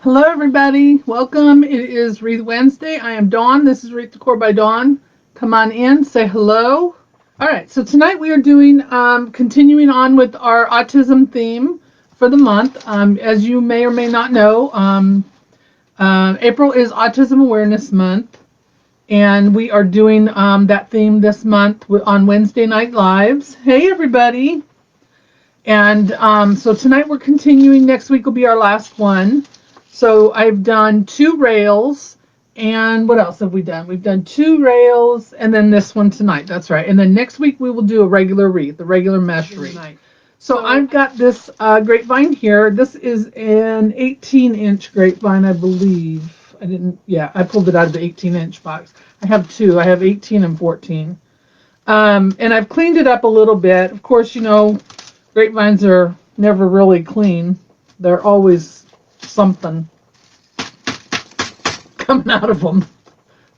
Hello, everybody. Welcome. It is Wreath Wednesday. I am Dawn. This is Wreath Decor by Dawn. Come on in, say hello. All right, so tonight we are doing, continuing on with our autism theme for the month. As you may or may not know, April is Autism Awareness Month, and we are doing that theme this month on Wednesday Night Lives. Hey, everybody. And so tonight we're continuing. Next week will be our last one. So I've done 2 rails, and what else have we done? We've done 2 rails, and then this one tonight. That's right. And then next week we will do a regular wreath, a regular mesh wreath. So I've got this grapevine here. This is an 18-inch grapevine, I believe. I pulled it out of the 18-inch box. I have 2. I have 18 and 14. And I've cleaned it up a little bit. Of course, you know, grapevines are never really clean. They're always something coming out of them.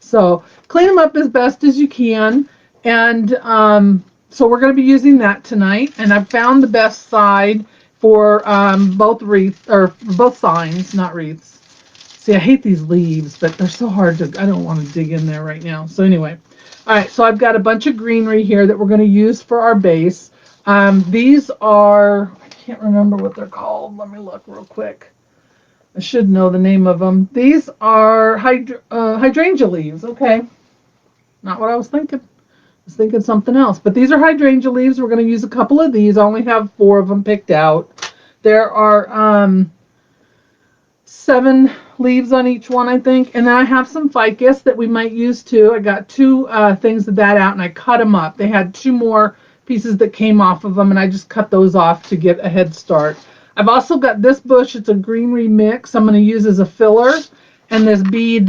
So clean them up as best as you can. And so we're going to be using that tonight. And I've found the best side for both wreaths, or both signs, not wreaths. See, I hate these leaves, but they're so hard to, I don't want to dig in there right now. So anyway, all right, so I've got a bunch of greenery here that we're going to use for our base. These are, I can't remember what they're called. Let me look real quick. I should know the name of them. These are hydrangea leaves. Okay. Not what I was thinking. I was thinking something else. But these are hydrangea leaves. We're going to use a couple of these. I only have 4 of them picked out. There are 7 leaves on each one, I think. And then I have some ficus that we might use too. I got 2 things of that out, and I cut them up. They had 2 more pieces that came off of them, and I just cut those off to get a head start. I've also got this bush. It's a greenery mix I'm going to use as a filler, and this bead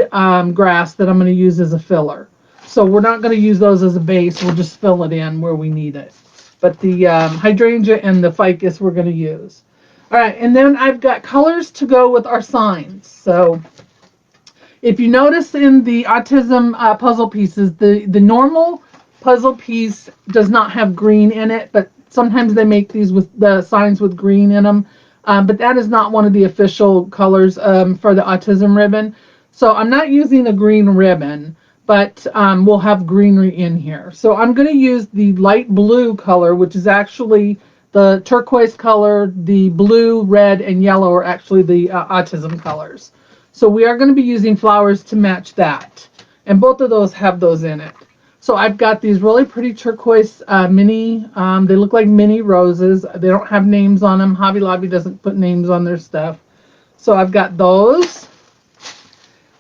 grass that I'm going to use as a filler. So we're not going to use those as a base. We'll just fill it in where we need it. But the hydrangea and the ficus we're going to use. All right, and then I've got colors to go with our signs. So if you notice in the autism puzzle pieces, the normal puzzle piece does not have green in it, but sometimes they make these with the signs with green in them. But that is not one of the official colors for the autism ribbon. So I'm not using a green ribbon, but we'll have greenery in here. So I'm going to use the light blue color, which is actually the turquoise color. The blue, red, and yellow are actually the autism colors. So we are going to be using flowers to match that. And both of those have those in it. So I've got these really pretty turquoise mini, they look like mini roses. They don't have names on them. Hobby Lobby doesn't put names on their stuff. So I've got those.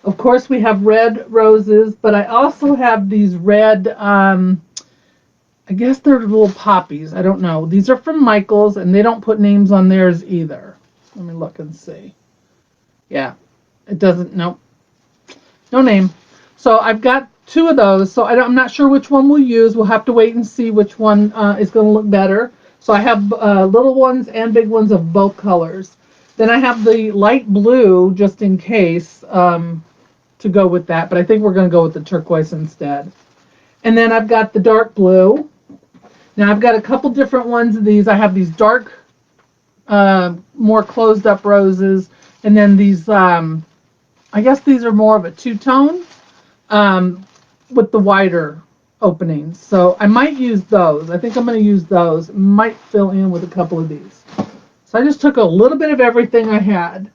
Of course, we have red roses, but I also have these red, I guess they're little poppies. I don't know. These are from Michael's, and they don't put names on theirs either. Let me look and see. Yeah, it doesn't, nope. No name. So I've got 2 of those, so I'm not sure which one we'll use. We'll have to wait and see which one is going to look better. So I have little ones and big ones of both colors. Then I have the light blue, just in case, to go with that. But I think we're going to go with the turquoise instead. And then I've got the dark blue. Now I've got a couple different ones of these. I have these dark, more closed up roses. And then these, I guess these are more of a 2-tone. With the wider openings. So I might use those. I think I'm going to use those. Might fill in with a couple of these. So I just took a little bit of everything I had.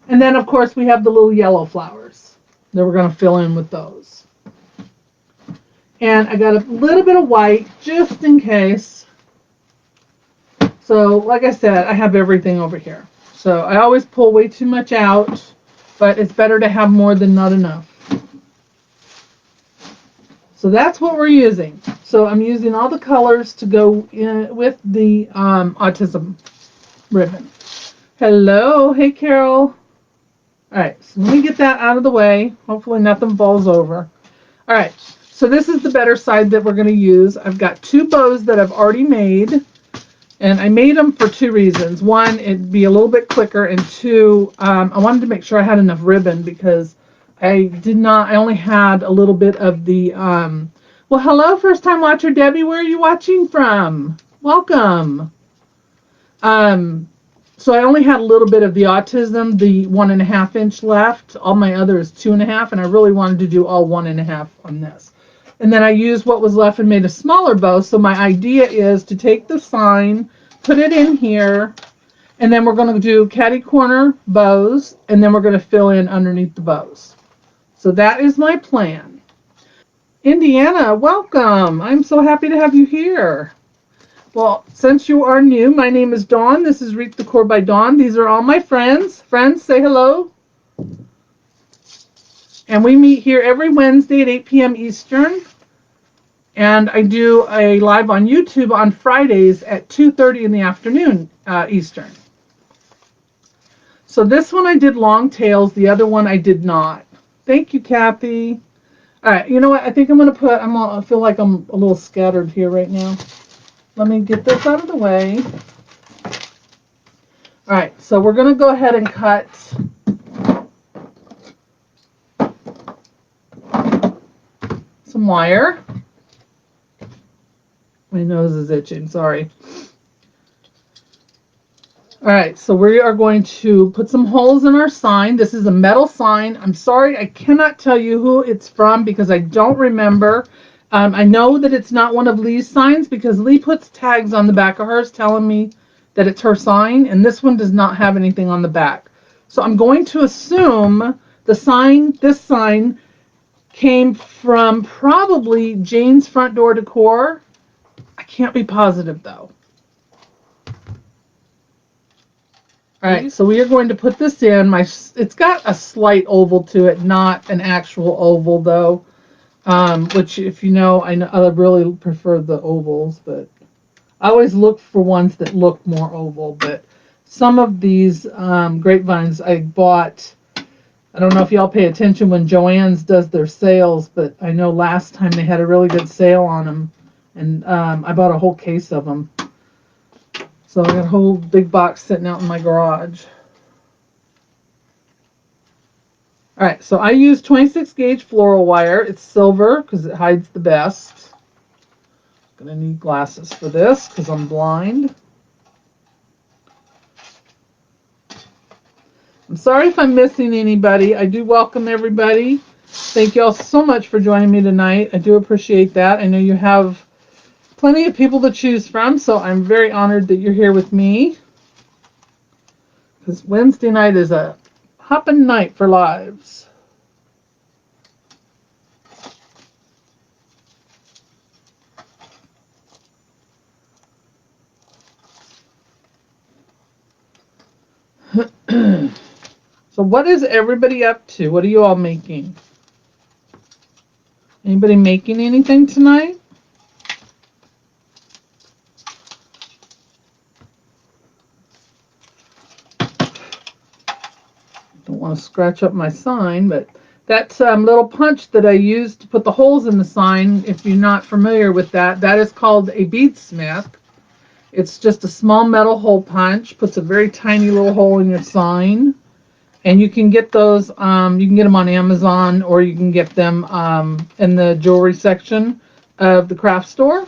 And then, of course, we have the little yellow flowers that we're going to fill in with those. And I got a little bit of white just in case. So, like I said, I have everything over here. So I always pull way too much out, but it's better to have more than not enough. So that's what we're using. So I'm using all the colors to go in with the autism ribbon. Hello. Hey, Carol. All right. So let me get that out of the way. Hopefully nothing falls over. All right. So this is the better side that we're going to use. I've got 2 bows that I've already made. And I made them for 2 reasons. 1, it'd be a little bit quicker. And 2, I wanted to make sure I had enough ribbon because I only had a little bit of the, well, hello, first time watcher Debbie, where are you watching from? Welcome. So I only had a little bit of the Autism, the 1.5 inch left. All my other is 2.5, and I really wanted to do all 1.5 on this. And then I used what was left and made a smaller bow. So my idea is to take the sign, put it in here, and then we're going to do catty corner bows, and then we're going to fill in underneath the bows. So that is my plan. Indiana, welcome. I'm so happy to have you here. Well, since you are new, my name is Dawn. This is Wreath Decor by Dawn. These are all my friends. Friends, say hello. And we meet here every Wednesday at 8 p.m. Eastern. And I do a live on YouTube on Fridays at 2:30 in the afternoon Eastern. So this one I did long tails. The other one I did not. Thank you, Kathy. All right, you know what? I think I feel like I'm a little scattered here right now. Let me get this out of the way. All right, so we're going to go ahead and cut some wire. My nose is itching, sorry. All right, so we are going to put some holes in our sign. This is a metal sign. I'm sorry, I cannot tell you who it's from because I don't remember. I know that it's not one of Lee's signs because Lee puts tags on the back of hers telling me that it's her sign, and this one does not have anything on the back. So I'm going to assume this sign came from probably Jane's Front Door Decor. I can't be positive though. All right, so we are going to put this in. It's got a slight oval to it, not an actual oval though. Which, if you know, I really prefer the ovals, but I always look for ones that look more oval. But some of these grapevines I bought. I don't know if y'all pay attention when JoAnn's does their sales, but I know last time they had a really good sale on them, and I bought a whole case of them. So I got a whole big box sitting out in my garage. All right, so I use 26 gauge floral wire. It's silver because it hides the best. I'm gonna need glasses for this because I'm blind. I'm sorry if I'm missing anybody. I do welcome everybody. Thank you all so much for joining me tonight. I do appreciate that. I know you have plenty of people to choose from, so I'm very honored that you're here with me. Because Wednesday night is a hopping night for lives. So what is everybody up to? What are you all making? Anybody making anything tonight? Don't want to scratch up my sign, but that little punch that I used to put the holes in the sign, if you're not familiar with that, that is called a beadsmith. It's just a small metal hole punch, puts a very tiny little hole in your sign. And you can get those, you can get them on Amazon, or you can get them in the jewelry section of the craft store.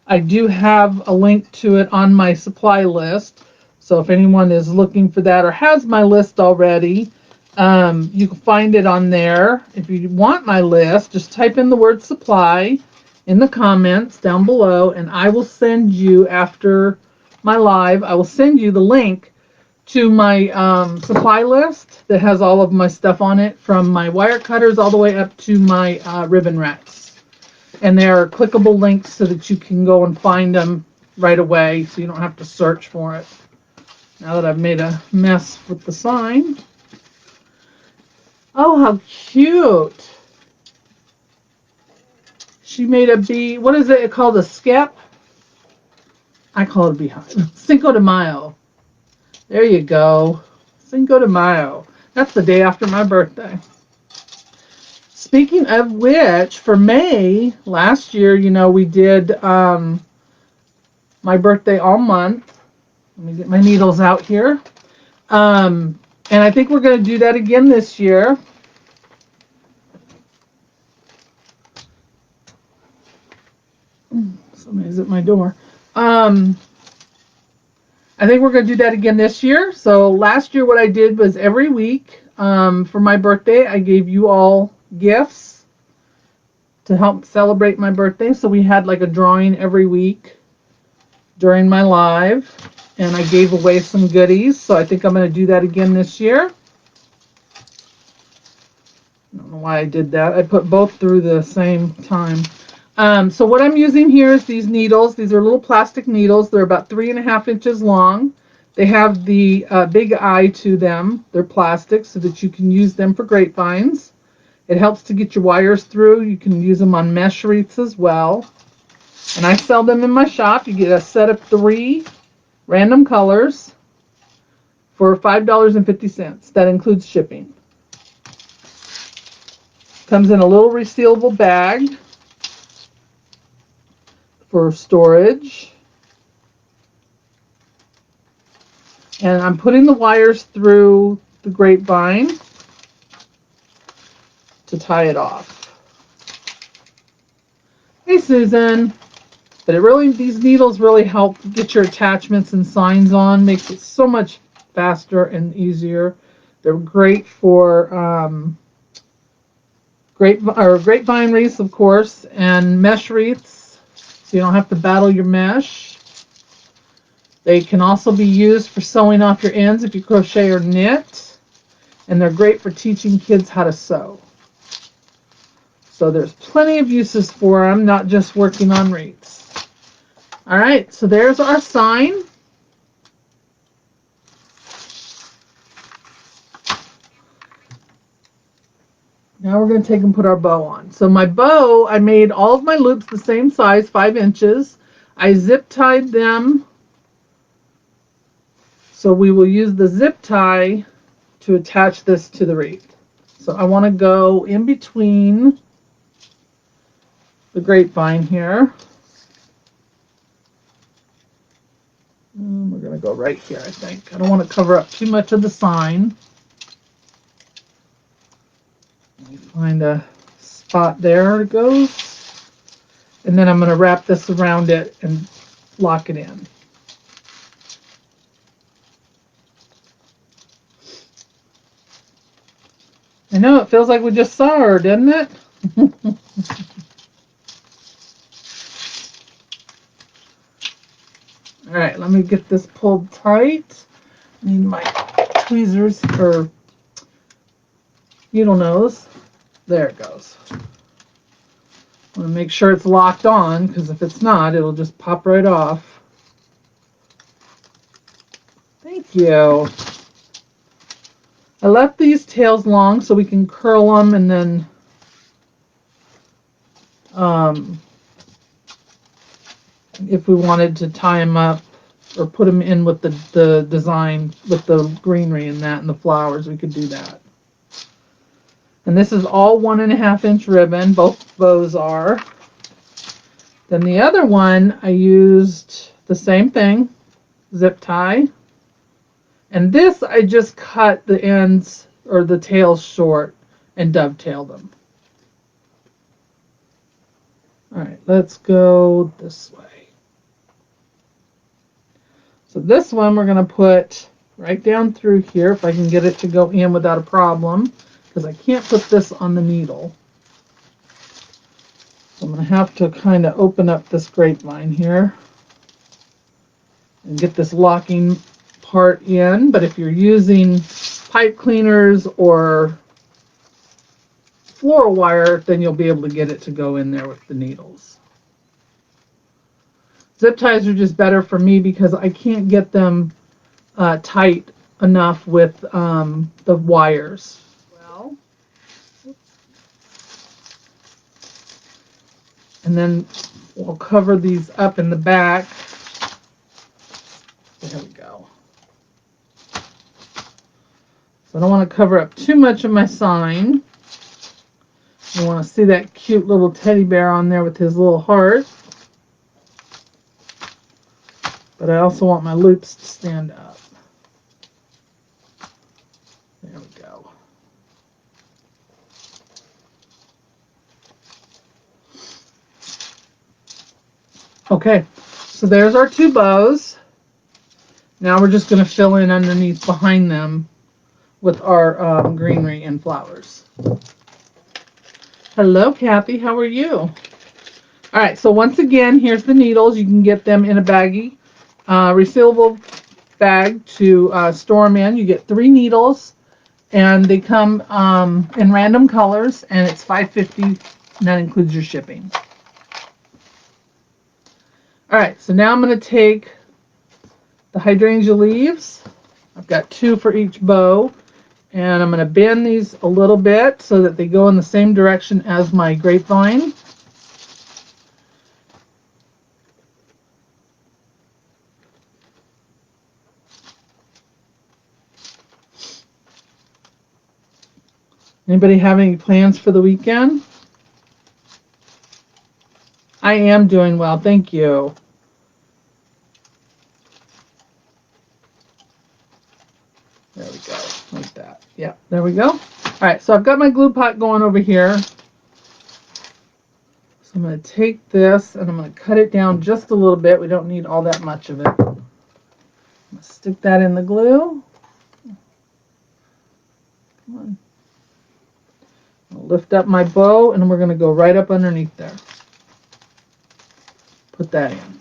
I do have a link to it on my supply list. So if anyone is looking for that or has my list already, you can find it on there. If you want my list, just type in the word supply in the comments down below, and I will send you, after my live, I will send you the link to my supply list that has all of my stuff on it, from my wire cutters all the way up to my ribbon racks. And there are clickable links so that you can go and find them right away, so you don't have to search for it. Now that I've made a mess with the sign. Oh, how cute. She made a bee. What is it called? A skep? I call it a beehive. Cinco de Mayo. There you go. Cinco de Mayo. That's the day after my birthday. Speaking of which, for May, last year, you know, we did my birthday all month. Let me get my needles out here. And I think we're going to do that again this year. at my door. I think we're going to do that again this year. So last year what I did was every week for my birthday, I gave you all gifts to help celebrate my birthday. So we had like a drawing every week during my live, and I gave away some goodies. So I think I'm going to do that again this year. I don't know why I did that. I put both through the same time. So what I'm using here is these needles. These are little plastic needles. They're about 3.5 inches long. They have the big eye to them. They're plastic so that you can use them for grapevines. It helps to get your wires through. You can use them on mesh wreaths as well. And I sell them in my shop. You get a set of 3 random colors for $5.50. That includes shipping. Comes in a little resealable bag for storage. And I'm putting the wires through the grapevine to tie it off. Hey, Susan. But these needles really help get your attachments and signs on. Makes it so much faster and easier. They're great for grapevine wreaths, of course, and mesh wreaths, so you don't have to battle your mesh. They can also be used for sewing off your ends if you crochet or knit, and they're great for teaching kids how to sew. So there's plenty of uses for them, not just working on wreaths. All right, so there's our sign. Now we're going to take and put our bow on. So my bow, I made all of my loops the same size, 5 inches. I zip tied them. So we will use the zip tie to attach this to the wreath. So I want to go in between the grapevine here. We're going to go right here, I think. I don't want to cover up too much of the sign. Let me find a spot there it goes. And then I'm going to wrap this around it and lock it in. I know, it feels like we just saw her, didn't it? All right, let me get this pulled tight. I need my tweezers or needle nose. There it goes. I want to make sure it's locked on, because if it's not, it'll just pop right off. Thank you. I left these tails long so we can curl them, and then if we wanted to tie them up or put them in with the design with the greenery and that and the flowers, we could do that. And this is all 1.5 inch ribbon. Both bows are. Then the other one, I used the same thing, zip tie. And this, I just cut the ends or the tails short and dovetailed them. All right, let's go this way. So this one we're going to put right down through here, if I can get it to go in without a problem, because I can't put this on the needle. So I'm going to have to kind of open up this grapevine here and get this locking part in. But if you're using pipe cleaners or floral wire, then you'll be able to get it to go in there with the needles. Zip ties are just better for me because I can't get them tight enough with the wires. Well, and then we'll cover these up in the back. There we go. So I don't want to cover up too much of my sign. I want to see that cute little teddy bear on there with his little heart. But I also want my loops to stand up. There we go. Okay, so there's our two bows. Now we're just going to fill in underneath behind them with our greenery and flowers. Hello, Kathy. How are you? All right, so once again, here's the needles. You can get them in a baggie, resealable bag to store them in. You get 3 needles, and they come in random colors, and it's $5.50, and that includes your shipping. All right, so now I'm going to take the hydrangea leaves. I've got 2 for each bow, and I'm going to bend these a little bit so that they go in the same direction as my grapevine. Anybody have any plans for the weekend? I am doing well, thank you. There we go, like that. Yeah, there we go. All right, so I've got my glue pot going over here. So I'm going to take this and I'm going to cut it down just a little bit. We don't need all that much of it. I'm going to stick that in the glue. Come on. I'll lift up my bow and we're going to go right up underneath there. Put that in.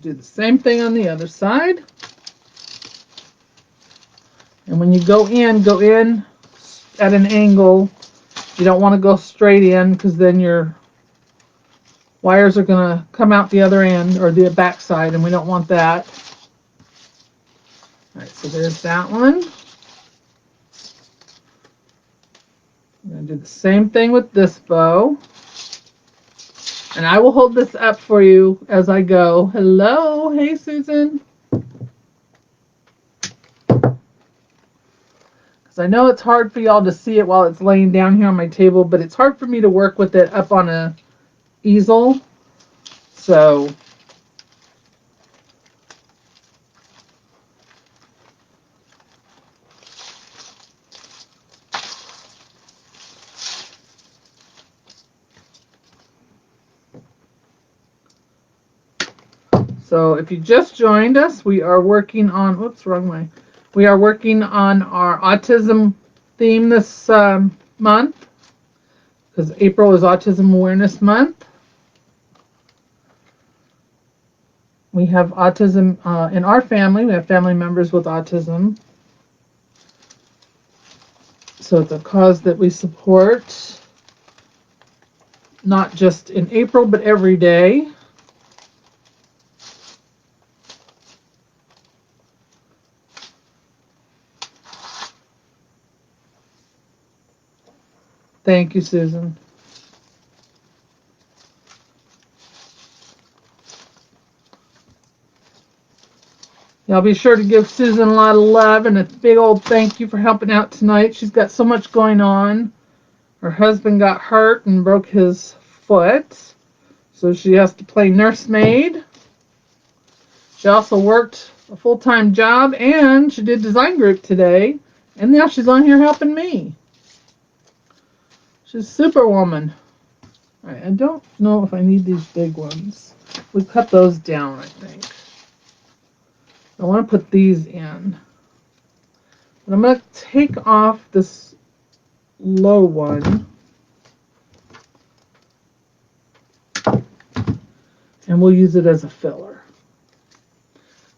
Do the same thing on the other side. And when you go in at an angle. You don't want to go straight in because then your wires are going to come out the other end or the back side, and we don't want that. All right, so there's that one. I'm going to do the same thing with this bow. And I will hold this up for you as I go. Hello. Hey, Susan. Because I know it's hard for y'all to see it while it's laying down here on my table, but it's hard for me to work with it up on a easel. So if you just joined us, we are working on, whoops, wrong way. We are working on our autism theme this month, because April is Autism Awareness Month. We have autism in our family. We have family members with autism. So it's a cause that we support, not just in April, but every day. Thank you, Susan. Y'all be sure to give Susan a lot of love and a big old thank you for helping out tonight. She's got so much going on. Her husband got hurt and broke his foot, so she has to play nursemaid. She also worked a full-time job, and she did design group today, and now she's on here helping me. She's Superwoman. All right, I don't know if I need these big ones. We cut those down, I think. I want to put these in. But I'm going to take off this low one. And we'll use it as a filler.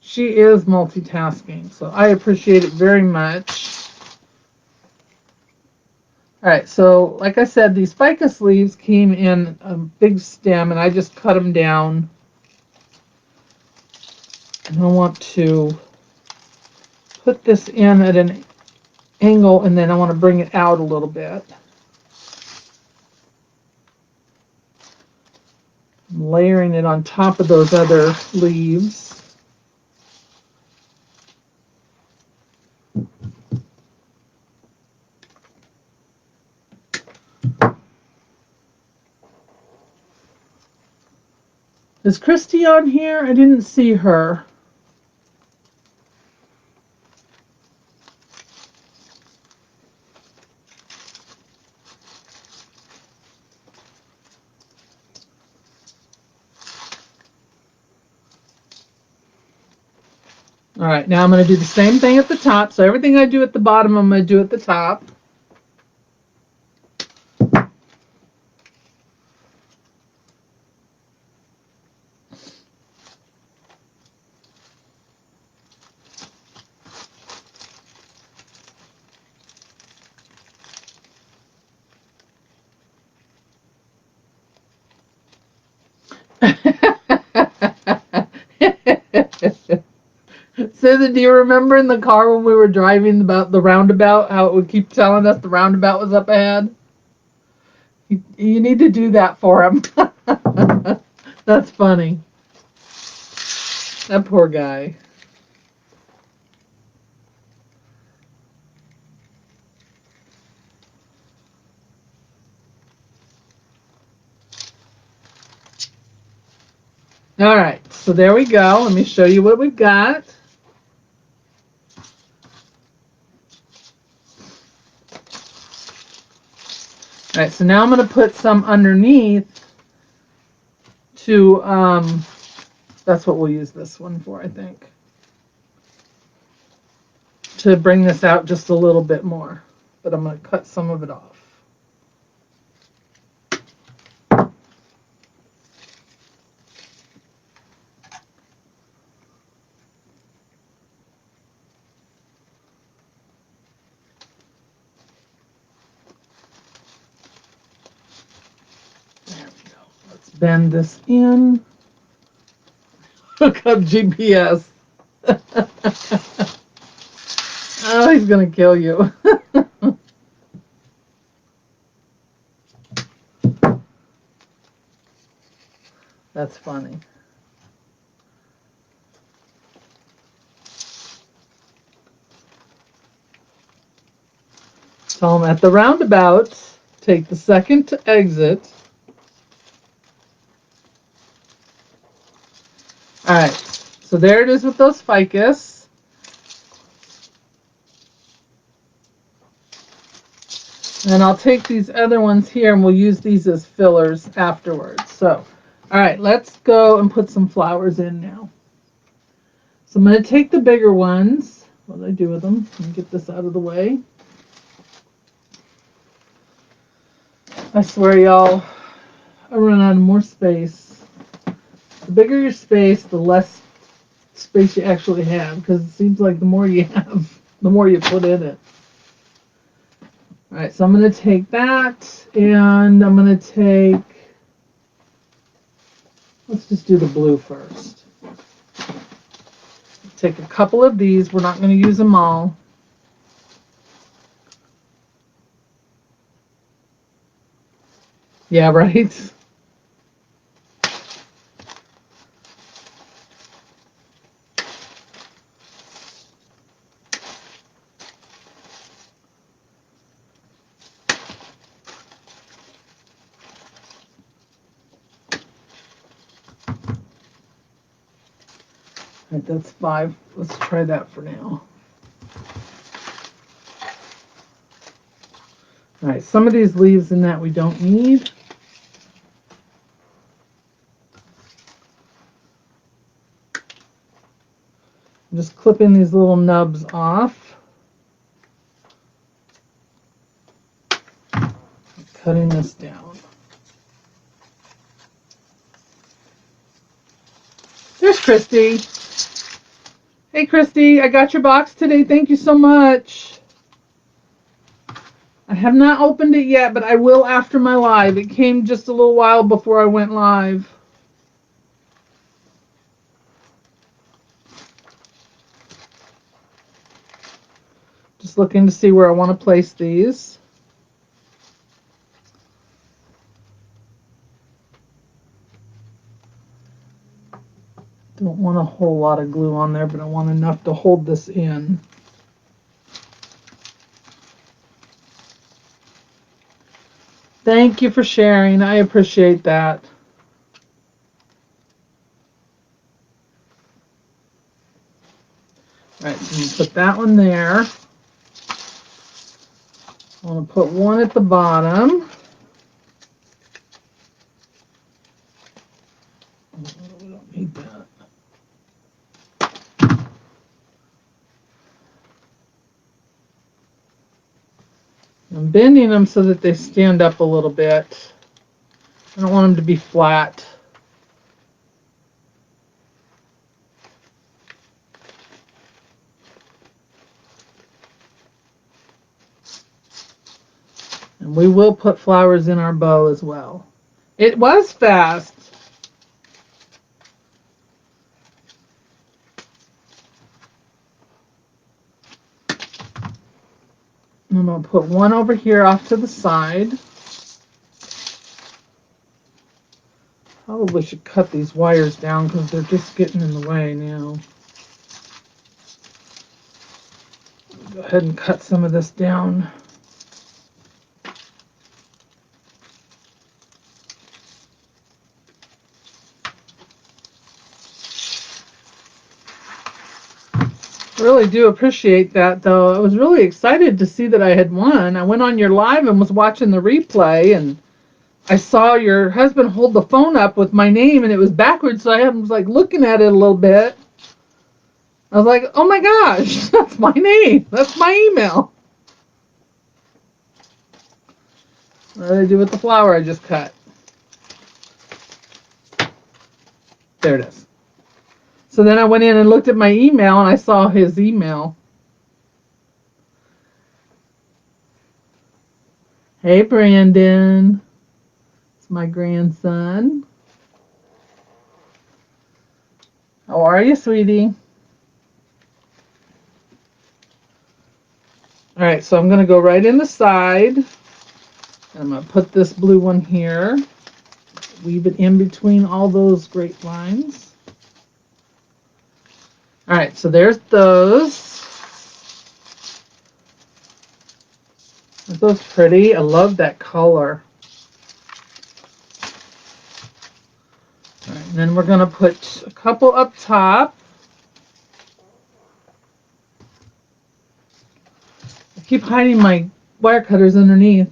She is multitasking, so I appreciate it very much. All right, so like I said, these ficus leaves came in a big stem, and I just cut them down. And I want to put this in at an angle, and then I want to bring it out a little bit. I'm layering it on top of those other leaves. Is Christy on here? I didn't see her. All right, now I'm going to do the same thing at the top. So everything I do at the bottom, I'm going to do at the top. Susan, do you remember in the car when we were driving about the roundabout, how it would keep telling us the roundabout was up ahead? You need to do that for him. That's funny. That poor guy. All right, so there we go. Let me show you what we've got. All right, so now I'm going to put some underneath to, that's what we'll use this one for, I think, to bring this out just a little bit more. But I'm going to cut some of it off. Bend this in. Hook up GPS. Oh, he's gonna kill you. That's funny. So I'm at the roundabout. Take the second to exit. All right, so there it is with those ficus. And I'll take these other ones here and we'll use these as fillers afterwards. So, all right, let's go and put some flowers in now. So I'm going to take the bigger ones. What do I do with them? Let me get this out of the way. I swear, y'all, I run out of more space. The bigger your space, the less space you actually have, because it seems like the more you have, the more you put in it. All right, so I'm going to take that, and I'm going to take, let's just do the blue first. Take a couple of these. We're not going to use them all. Yeah, right? All right, that's 5. Let's try that for now. All right, some of these leaves in that we don't need. I'm just clipping these little nubs off. Cutting this down. There's Christy. Hey, Christy, I got your box today. Thank you so much. I have not opened it yet, but I will after my live. It came just a little while before I went live. Just looking to see where I want to place these. Don't want a whole lot of glue on there, but I want enough to hold this in. Thank you for sharing. I appreciate that. Alright, so I'm going to put that one there. I'm going to put one at the bottom. We don't need that. I'm bending them so that they stand up a little bit. I don't want them to be flat. And we will put flowers in our bow as well. It was fast. I'm going to put one over here off to the side. Probably should cut these wires down because they're just getting in the way now. Go ahead and cut some of this down. Really do appreciate that, though. I was really excited to see that I had won. I went on your live and was watching the replay, and I saw your husband hold the phone up with my name, and it was backwards, so I was like looking at it a little bit. I was like, oh my gosh, that's my name. That's my email. What did I do with the flower I just cut? There it is. So then I went in and looked at my email, and I saw his email. Hey, Brandon. It's my grandson. How are you, sweetie? All right, so I'm going to go right in the side. I'm going to put this blue one here. Weave it in between all those grapevines. All right, so there's those. Aren't those pretty? I love that color. All right, and then we're going to put a couple up top. I keep hiding my wire cutters underneath.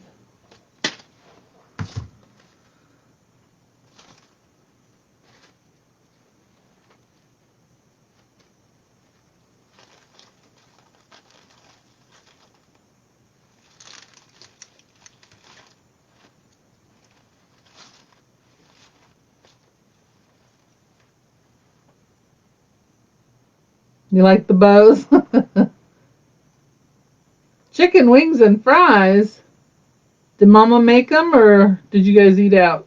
You like the bows? Chicken wings and fries. Did Mama make them, or did you guys eat out?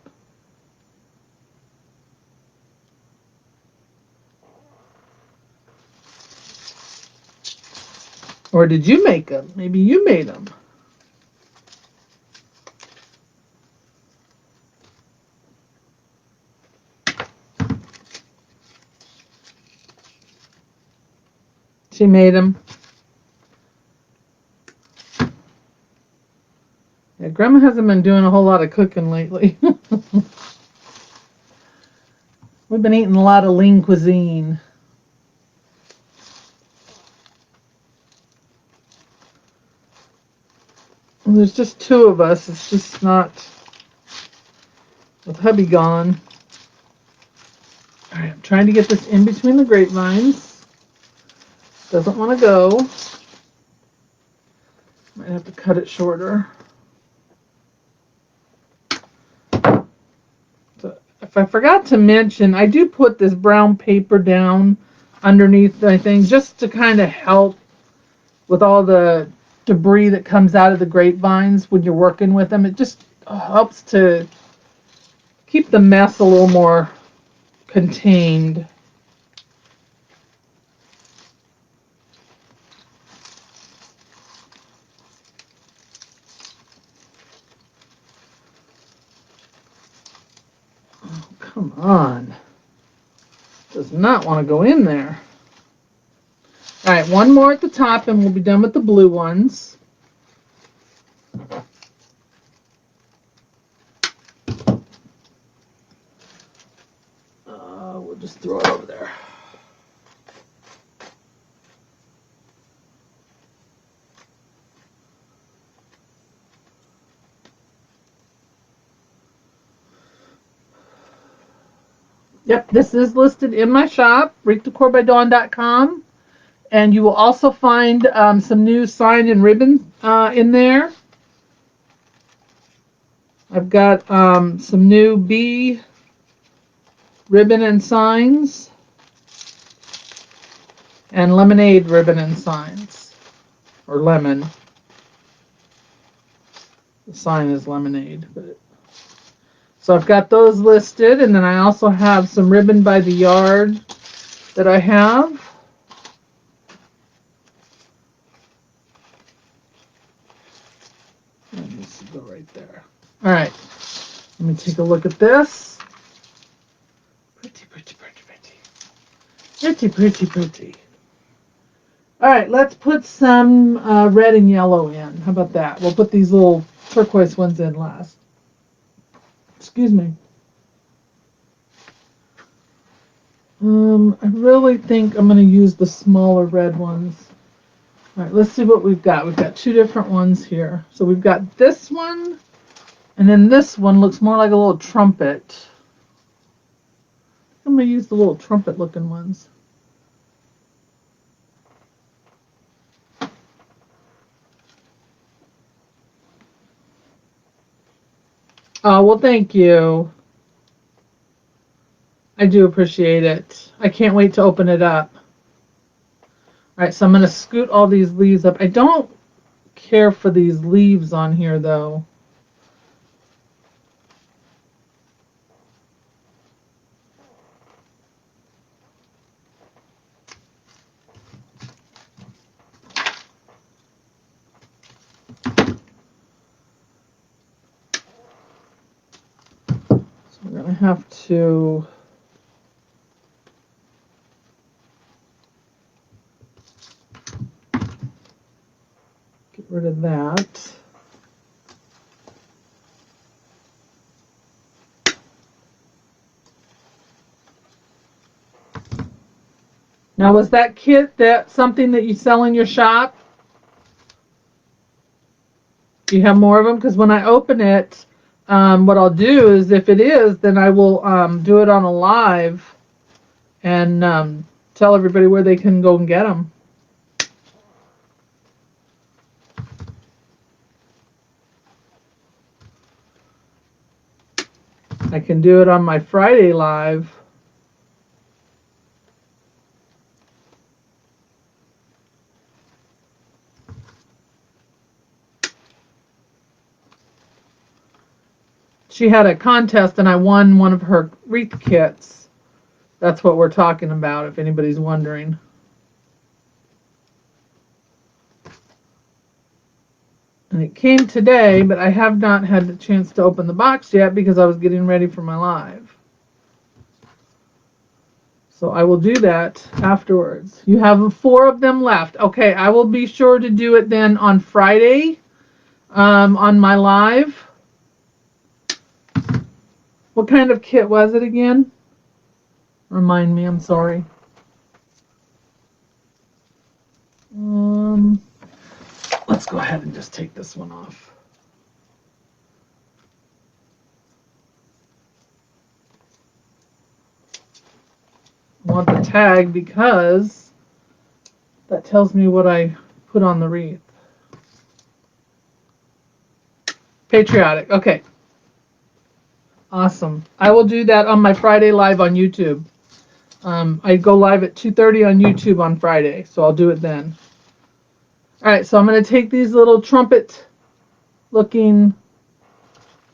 Or did you make them? Maybe you made them. She made them. Yeah, Grandma hasn't been doing a whole lot of cooking lately. We've been eating a lot of lean cuisine. Well, there's just two of us. It's just not with hubby gone. All right, I'm trying to get this in between the grapevines. Doesn't want to go. Might have to cut it shorter. So if I forgot to mention, I do put this brown paper down underneath my thing just to kind of help with all the debris that comes out of the grapevines when you're working with them. It just helps to keep the mess a little more contained. Oh, come on. Does not want to go in there. All right, one more at the top and we'll be done with the blue ones. We'll just throw it over there. Yep, this is listed in my shop, wreathdecorbydawn.com. And you will also find some new sign and ribbon in there. I've got some new bee ribbon and signs and lemonade ribbon and signs, or lemon. The sign is lemonade. So I've got those listed, and then I also have some ribbon by the yard that I have. Let me go right there. All right, let me take a look at this. Pretty, pretty, pretty, pretty. Pretty, pretty, pretty. All right, let's put some red and yellow in. How about that? We'll put these little turquoise ones in last. Excuse me. I really think I'm going to use the smaller red ones. All right, let's see what we've got. We've got two different ones here. So we've got this one, and then this one looks more like a little trumpet. I'm going to use the little trumpet looking ones. Oh, well, thank you. I do appreciate it. I can't wait to open it up. All right, so I'm going to scoot all these leaves up. I don't care for these leaves on here, though. So we're going to have to get rid of that. Now, was that kit something that you sell in your shop? Do you have more of them? Because when I open it, what I'll do is, if it is, then I will do it on a live and tell everybody where they can go and get them. I can do it on my Friday live. She had a contest and I won one of her wreath kits. That's what we're talking about, if anybody's wondering. And it came today, but I have not had the chance to open the box yet because I was getting ready for my live. So I will do that afterwards. You have 4 of them left. Okay, I will be sure to do it then on Friday on my live. What kind of kit was it again? Remind me, I'm sorry. Let's go ahead and just take this one off. I want the tag because that tells me what I put on the wreath. Patriotic, okay. Awesome. I will do that on my Friday live on YouTube. I go live at 2:30 on YouTube on Friday, so I'll do it then. All right, so I'm going to take these little trumpet looking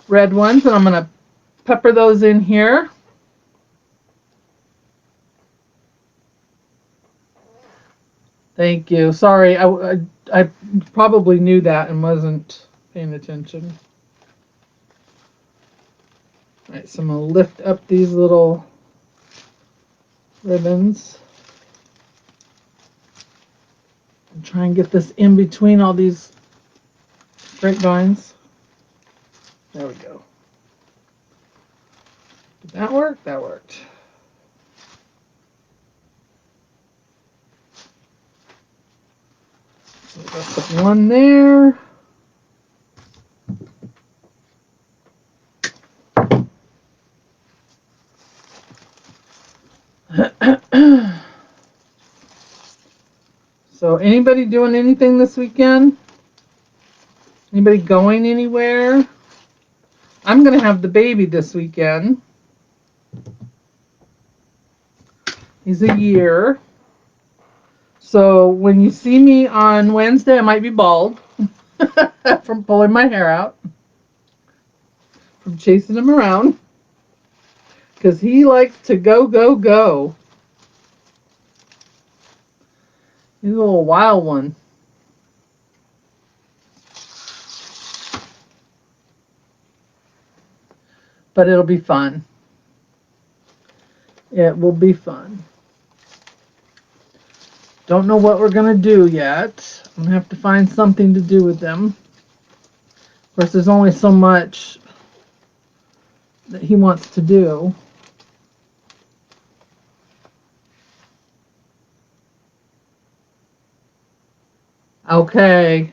red ones and I'm going to pepper those in here. Thank you. Sorry, I probably knew that and wasn't paying attention. All right, so I'm going to lift up these little ribbons and try and get this in between all these grapevines. There we go. Did that work? That worked. So let's put one there. So anybody doing anything this weekend? Anybody going anywhere? I'm going to have the baby this weekend. He's a year. So when you see me on Wednesday, I might be bald from pulling my hair out, from chasing him around, because he likes to go, go, go. He's a little wild one. But it'll be fun. It will be fun. Don't know what we're going to do yet. I'm going to have to find something to do with them. Of course, there's only so much that he wants to do. Okay.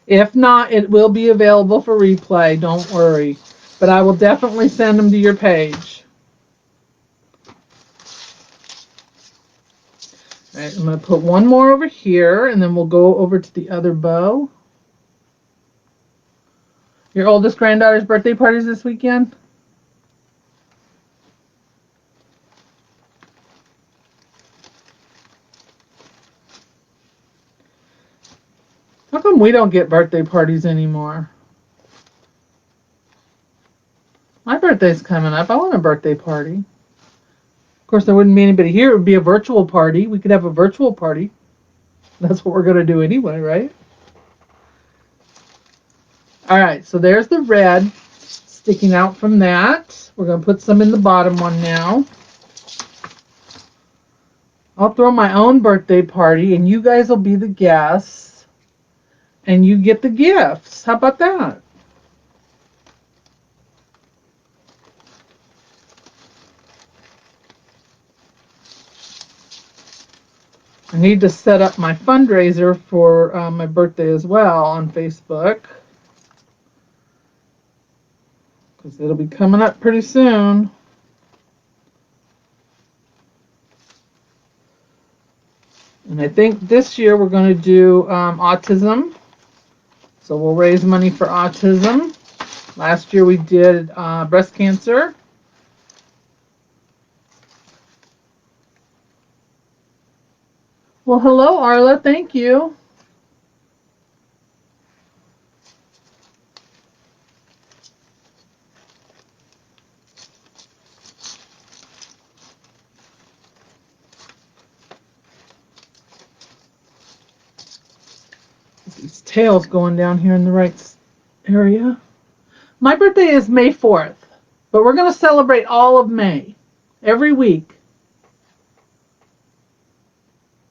If not, it will be available for replay. Don't worry. But I will definitely send them to your page. All right, I'm going to put one more over here, and then we'll go over to the other bow. Your oldest granddaughter's birthday party's this weekend? How come we don't get birthday parties anymore? My birthday's coming up. I want a birthday party. Of course, there wouldn't be anybody here. It would be a virtual party. We could have a virtual party. That's what we're going to do anyway, right? All right, so there's the red sticking out from that. We're going to put some in the bottom one now. I'll throw my own birthday party, and you guys will be the guests, and you get the gifts. How about that? I need to set up my fundraiser for my birthday as well on Facebook, because it'll be coming up pretty soon. And I think this year we're going to do autism. So we'll raise money for autism. Last year we did breast cancer. Well, hello, Arla. Thank you. These tails going down here in the right area. My birthday is May 4th, but we're going to celebrate all of May, every week.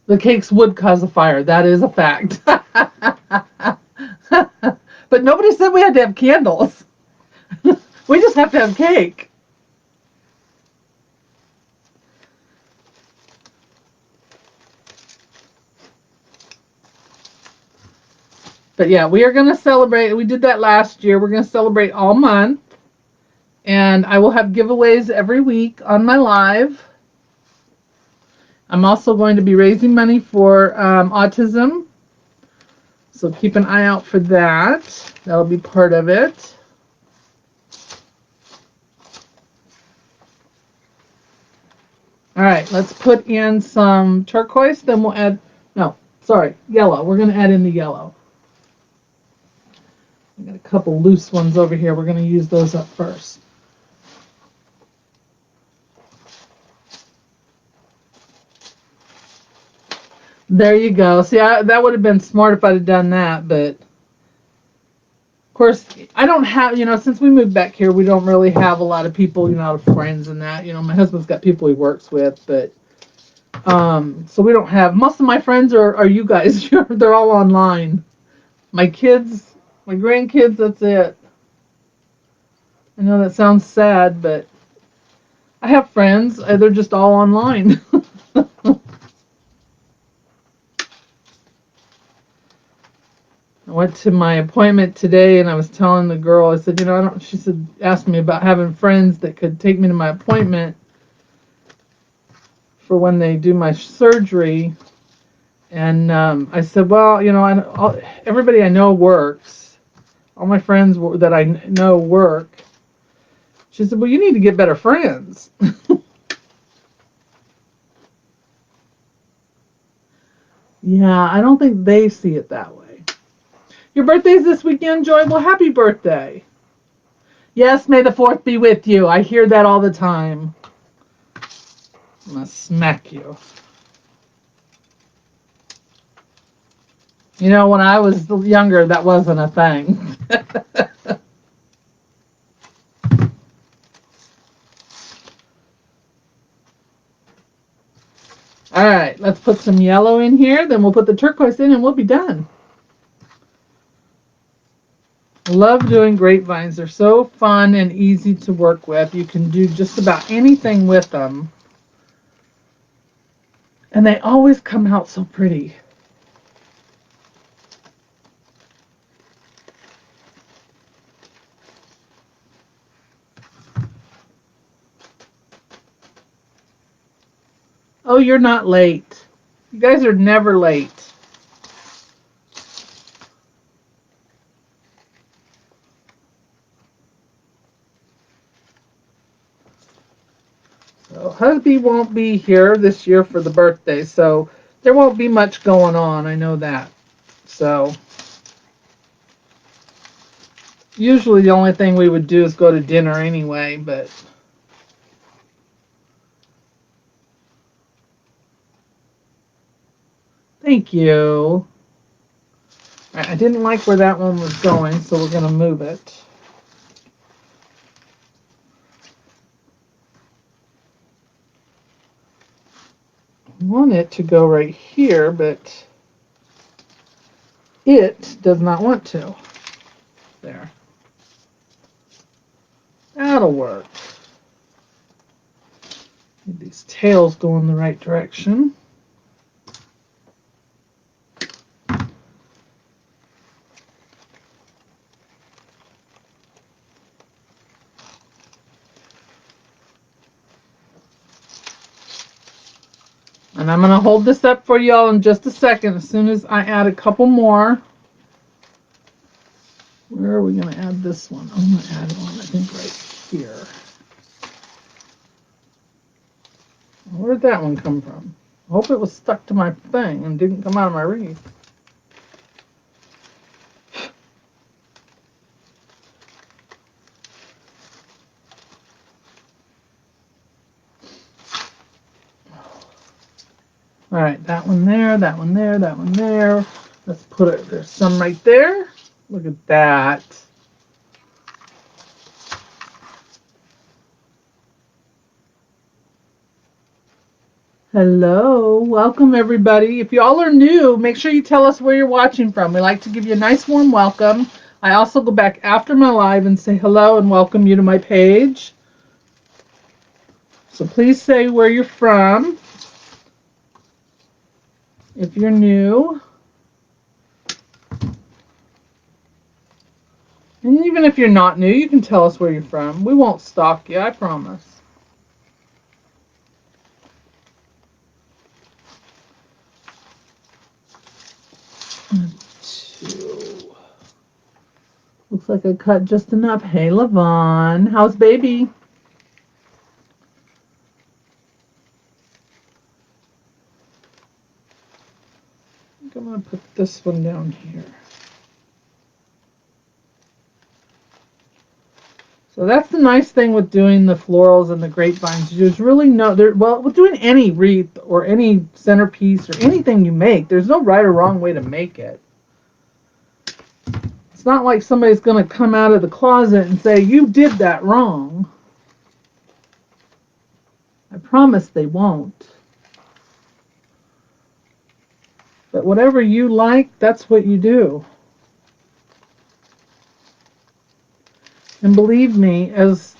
The cakes would cause a fire. That is a fact. But nobody said we had to have candles. We just have to have cake. But yeah, we are going to celebrate. We did that last year. We're going to celebrate all month. And I will have giveaways every week on my live. I'm also going to be raising money for autism. So keep an eye out for that. That'll be part of it. All right, let's put in some turquoise. Then we'll add, no, sorry, yellow. We're going to add in the yellow. I got a couple loose ones over here. We're going to use those up first. There you go. See, that would have been smart if I'd have done that, but of course, I don't have, since we moved back here, we don't really have a lot of people, friends and that. My husband's got people he works with, but so we don't have, most of my friends are you guys. They're all online. My kids, my grandkids, that's it. I know that sounds sad, but I have friends. They're just all online. went to my appointment today, and I was telling the girl, I said, I don't, she said, asked me about having friends that could take me to my appointment for when they do my surgery. And I said, well, everybody I know works. All my friends that I know work. She said, well, you need to get better friends. Yeah, I don't think they see it that way. Your birthday's this weekend, Joy? Well, happy birthday. Yes, may the 4th be with you. I hear that all the time. I'm going to smack you. When I was younger, that wasn't a thing. All right, let's put some yellow in here. Then we'll put the turquoise in and we'll be done. Love doing grapevines. They're so fun and easy to work with. You can do just about anything with them. And they always come out so pretty. Oh, you're not late. You guys are never late. So hubby won't be here this year for the birthday, so there won't be much going on. I know that. So usually the only thing we would do is go to dinner anyway, but thank you. I didn't like where that one was going, so we're going to move it. I want it to go right here, but it does not want to. There. That'll work. Need these tails going the right direction. And I'm going to hold this up for y'all in just a second. As soon as I add a couple more. Where are we going to add this one? I'm going to add one, I think, right here. Where did that one come from? I hope it was stuck to my thing and didn't come out of my wreath. All right, that one there, that one there, that one there. Let's put it, there's some right there. Look at that. Hello, welcome everybody. If y'all are new, make sure you tell us where you're watching from. We like to give you a nice warm welcome. I also go back after my live and say hello and welcome you to my page. So please say where you're from if you're new. And even if you're not new, you can tell us where you're from. We won't stalk you, I promise. Two. Looks like I cut just enough. Hey, Lavon. How's baby? I think I'm going to put this one down here. So that's the nice thing with doing the florals and the grapevines. There's really no, well, with doing any wreath or any centerpiece or anything you make, there's no right or wrong way to make it. It's not like somebody's going to come out of the closet and say, you did that wrong. I promise they won't. But whatever you like, that's what you do. And believe me, as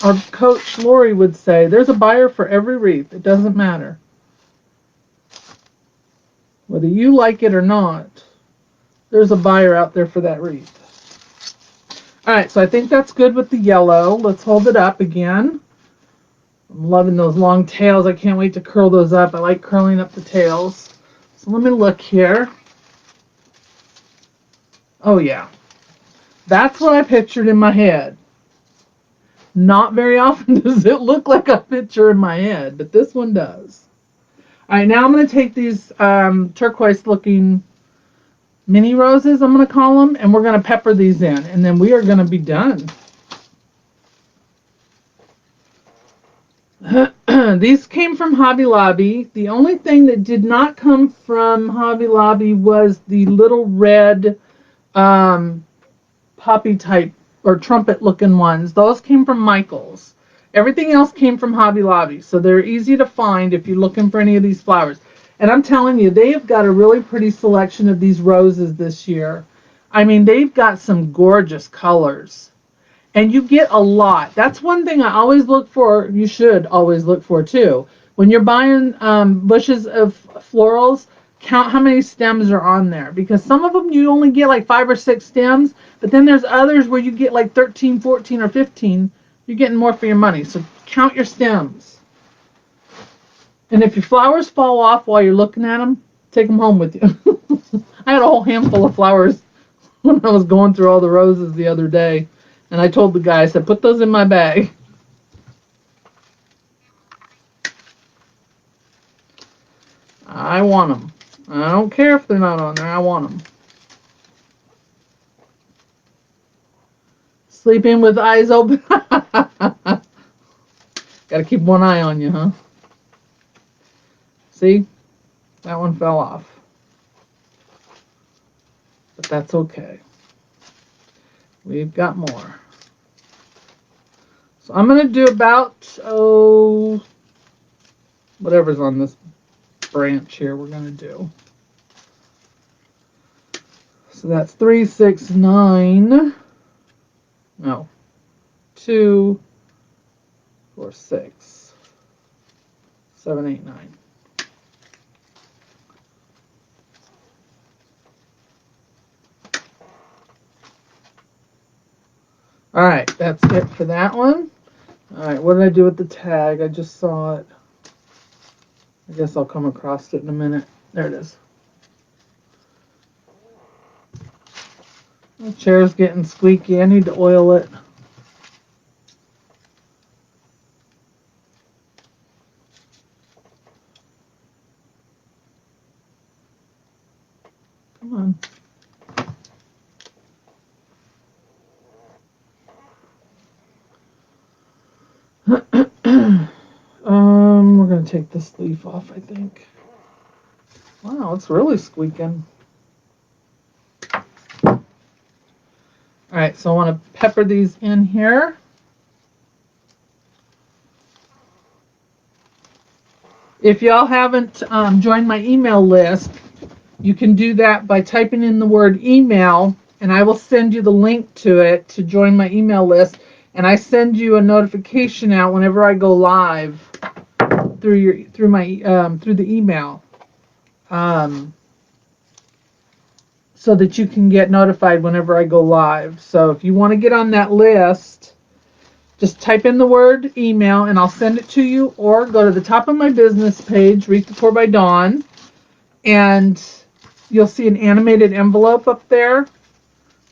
our coach Lori would say, there's a buyer for every wreath. It doesn't matter. Whether you like it or not, there's a buyer out there for that wreath. All right, so I think that's good with the yellow. Let's hold it up again. I'm loving those long tails. I can't wait to curl those up. I like curling up the tails. So let me look here. Oh yeah, that's what I pictured in my head. Not very often does it look like a picture in my head, but this one does. All right, now I'm going to take these turquoise looking mini roses, I'm going to call them, and we're going to pepper these in, and then we are going to be done. These came from Hobby Lobby. The only thing that did not come from Hobby Lobby was the little red poppy type or trumpet looking ones. Those came from Michael's. Everything else came from Hobby Lobby, so they're easy to find if you're looking for any of these flowers. And I'm telling you, they have got a really pretty selection of these roses this year. I mean, they've got some gorgeous colors. And you get a lot. That's one thing I always look for. You should always look for, too. When you're buying bushes of florals, count how many stems are on there. Because some of them you only get like 5 or 6 stems. But then there's others where you get like 13, 14, or 15. You're getting more for your money. So count your stems. And if your flowers fall off while you're looking at them, take them home with you. I had a whole handful of flowers when I was going through all the roses the other day. And I told the guy, I said, put those in my bag. I want them. I don't care if they're not on there. I want them. Sleeping with eyes open. Got to keep one eye on you, huh? See? That one fell off. But that's okay. We've got more. So I'm going to do about, whatever's on this branch here we're going to do. So that's 3, 6, 9. No. 2, 4, 6, 7, 8, 9. All right, that's it for that one. All right, what did I do with the tag? I just saw it. I guess I'll come across it in a minute. There it is. The chair's getting squeaky. I need to oil it. Come on. We're going to take this leaf off, I think. Wow, it's really squeaking. All right, so I want to pepper these in here. If y'all haven't joined my email list, you can do that by typing in the word email, and I will send you the link to it to join my email list. And I send you a notification out whenever I go live through the email, so that you can get notified whenever I go live. So if you want to get on that list, just type in the word email and I'll send it to you, or go to the top of my business page, Wreath Decor by Dawn, and you'll see an animated envelope up there,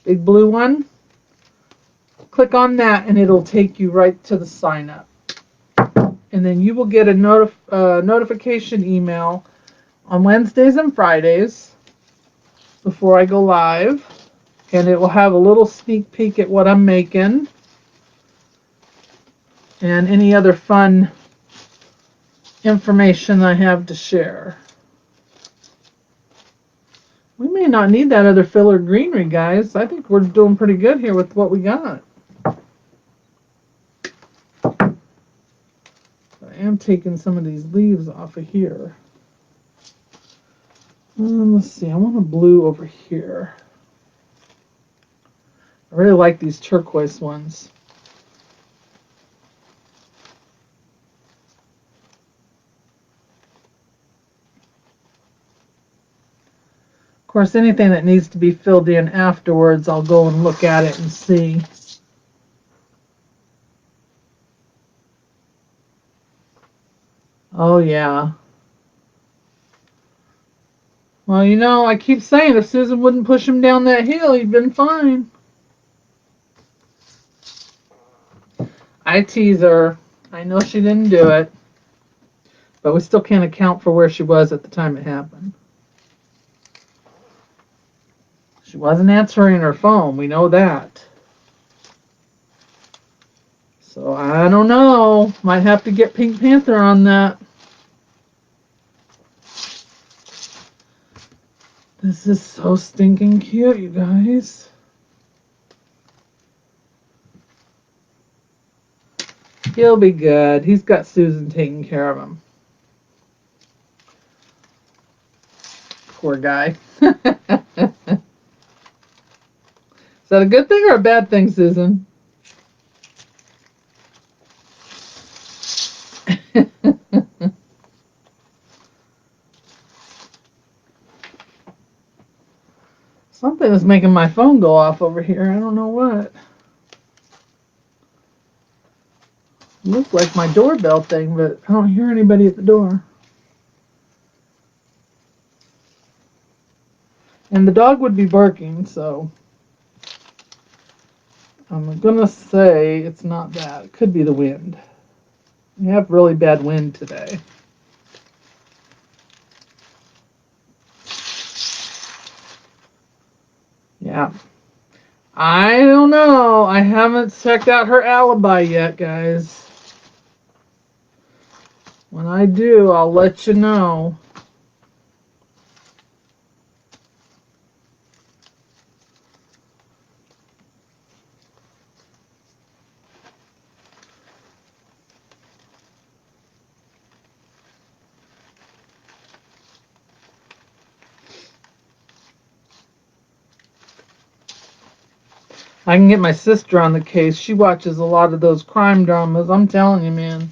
big blue one. Click on that and it'll take you right to the sign up. And then you will get a notification email on Wednesdays and Fridays before I go live. And it will have a little sneak peek at what I'm making and any other fun information I have to share. We may not need that other filler greenery, guys. I think we're doing pretty good here with what we got. I am taking some of these leaves off of here. Let's see, I want a blue over here. I really like these turquoise ones. course, anything that needs to be filled in afterwards, I'll go and look at it and see. Oh, yeah. Well, you know, I keep saying if Susan wouldn't push him down that hill, he'd been fine. I tease her. I know she didn't do it, but we still can't account for where she was at the time it happened. She wasn't answering her phone. We know that. So I don't know. Might have to get Pink Panther on that. This is so stinking cute, you guys. He'll be good. He's got Susan taking care of him. Poor guy. Is that a good thing or a bad thing, Susan? Something is making my phone go off over here. I don't know what. It looks like my doorbell thing, but I don't hear anybody at the door. And the dog would be barking, so I'm gonna say it's not that. It could be the wind. We have really bad wind today. Yeah. I don't know. I haven't checked out her alibi yet, guys. When I do, I'll let you know. I can get my sister on the case. She watches a lot of those crime dramas. I'm telling you, man.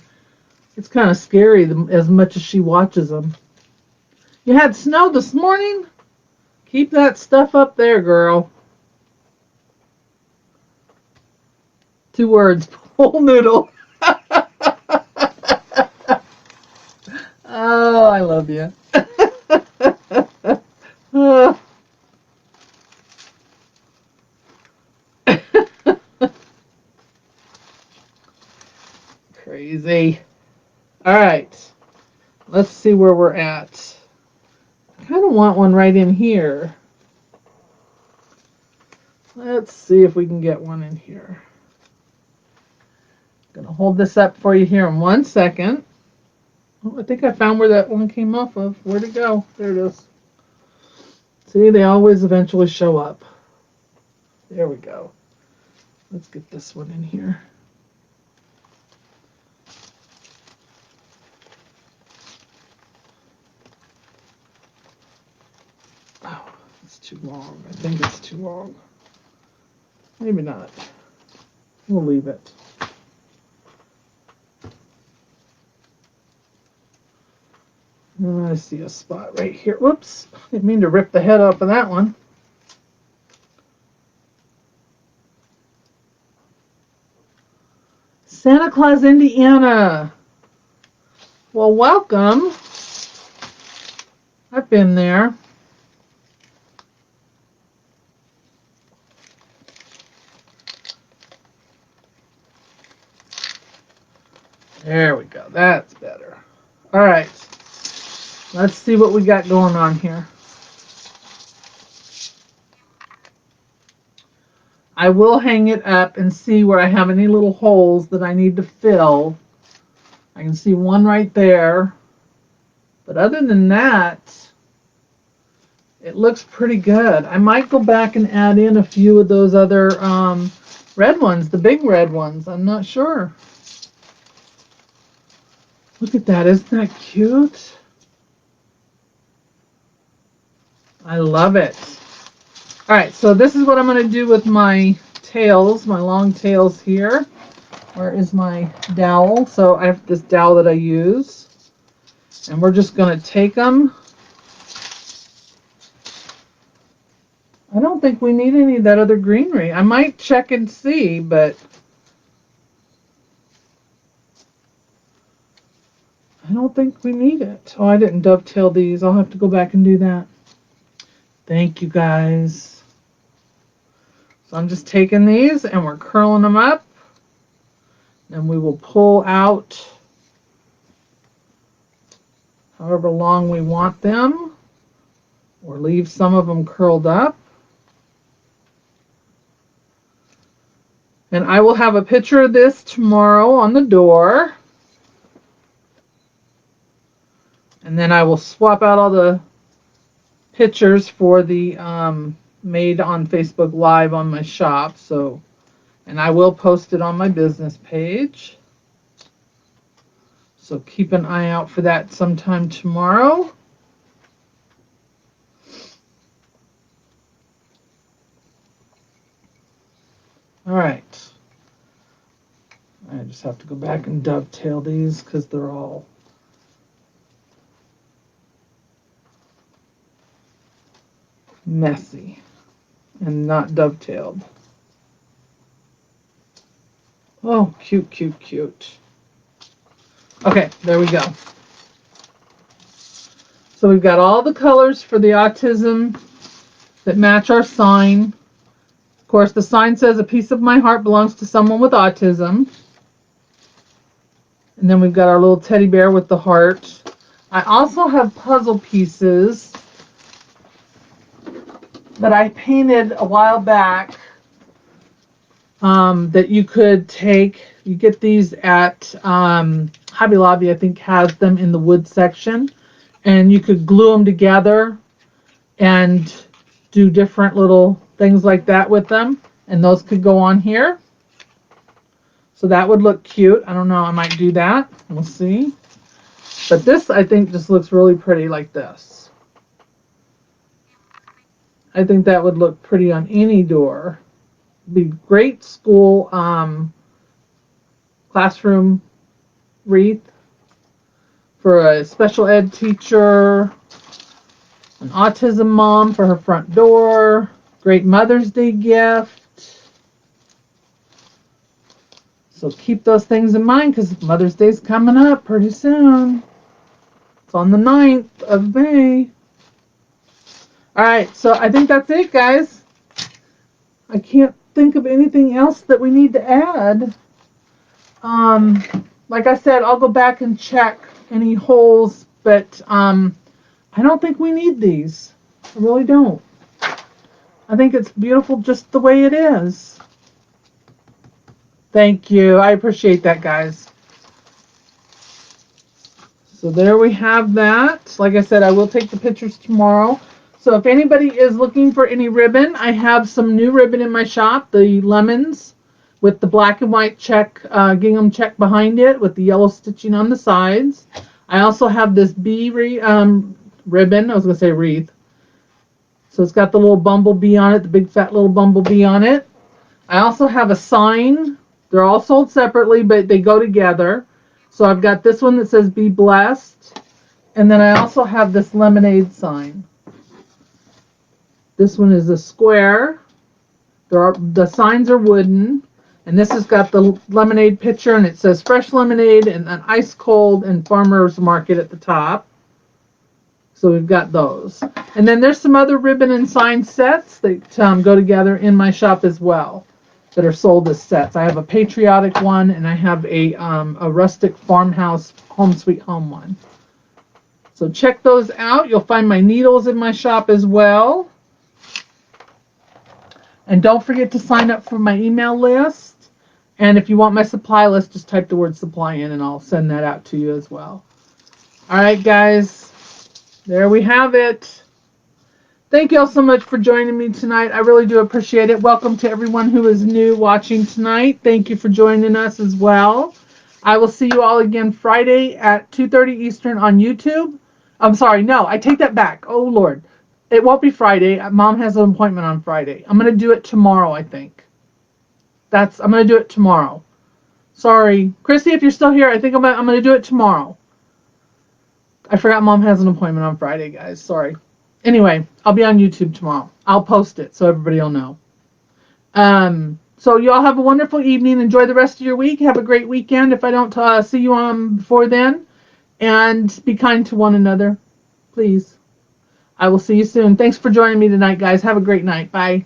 It's kind of scary as much as she watches them. You had snow this morning? Keep that stuff up there, girl. 2 words. Pool noodle. Oh, I love you. Crazy. All right. Let's see where we're at. I kind of want one right in here. Let's see if we can get one in here. I'm going to hold this up for you here in 1 second. Oh, I think I found where that one came off of. Where'd it go? There it is. See, they always eventually show up. There we go. Let's get this one in here. Oh, it's too long. I think it's too long. Maybe not. We'll leave it. I see a spot right here. Whoops. Didn't mean to rip the head off of that one. Santa Claus, Indiana. Well, welcome. I've been there. There we go. That's better. All right. Let's see what we got going on here. I will hang it up and see where I have any little holes that I need to fill. I can see one right there. But other than that, it looks pretty good. I might go back and add in a few of those other red ones, the big red ones. I'm not sure. Look at that. Isn't that cute? I love it. All right, so this is what I'm going to do with my tails, my long tails here. Where is my dowel? So I have this dowel that I use. And we're just going to take them I don't think we need any of that other greenery. I might check and see, but I don't think we need it. Oh, I didn't dovetail these. I'll have to go back and do that. Thank you, guys. So I'm just taking these and we're curling them up. And we will pull out however long we want them, or leave some of them curled up. And I will have a picture of this tomorrow on the door. And then I will swap out all the pictures for the made on Facebook Live on my shop. So, and I will post it on my business page. So keep an eye out for that sometime tomorrow. All right. I just have to go back and dovetail these because they're all messy and not dovetailed. Oh, cute, cute, cute. Okay, there we go. So we've got all the colors for the autism that match our sign. Of course, the sign says a piece of my heart belongs to someone with autism. And then we've got our little teddy bear with the heart. I also have puzzle pieces that I painted a while back that you could take. You get these at Hobby Lobby, I think has them in the wood section. And you could glue them together and do different little things like that with them. And those could go on here. So that would look cute. I don't know, I might do that. We'll see. But this, I think, just looks really pretty like this. I think that would look pretty on any door. Be great school classroom wreath for a special ed teacher, an autism mom for her front door, great Mother's Day gift. So keep those things in mind because Mother's Day is coming up pretty soon. It's on the 9th of May. All right, so I think that's it, guys. I can't think of anything else that we need to add. Like I said, I'll go back and check any holes, but I don't think we need these. I really don't. I think it's beautiful just the way it is. Thank you. I appreciate that, guys. So there we have that. Like I said, I will take the pictures tomorrow. So if anybody is looking for any ribbon, I have some new ribbon in my shop, the lemons with the black and white check, gingham check behind it with the yellow stitching on the sides. I also have this bee ribbon. I was going to say wreath. So it's got the little bumblebee on it, the big fat little bumblebee on it. I also have a sign. They're all sold separately, but they go together. So I've got this one that says be blessed. And then I also have this lemonade sign. This one is a square. The signs are wooden. And this has got the lemonade pitcher, and it says fresh lemonade and an ice cold and farmer's market at the top. So we've got those. And then there's some other ribbon and sign sets that go together in my shop as well that are sold as sets. I have a patriotic one, and I have a rustic farmhouse home sweet home one. So check those out. You'll find my needles in my shop as well. And don't forget to sign up for my email list. And if you want my supply list, just type the word supply in and I'll send that out to you as well. All right, guys. There we have it. Thank you all so much for joining me tonight. I really do appreciate it. Welcome to everyone who is new watching tonight. Thank you for joining us as well. I will see you all again Friday at 2:30 Eastern on YouTube. I'm sorry, no, I take that back. Oh, Lord. It won't be Friday. Mom has an appointment on Friday. I'm going to do it tomorrow, I think. I'm going to do it tomorrow. Sorry. Chrissy, if you're still here, I think I'm going to do it tomorrow. I forgot Mom has an appointment on Friday, guys. Sorry. Anyway, I'll be on YouTube tomorrow. I'll post it so everybody will know. So you all have a wonderful evening. Enjoy the rest of your week. Have a great weekend if I don't see you on before then. And be kind to one another, please. I will see you soon. Thanks for joining me tonight, guys. Have a great night. Bye.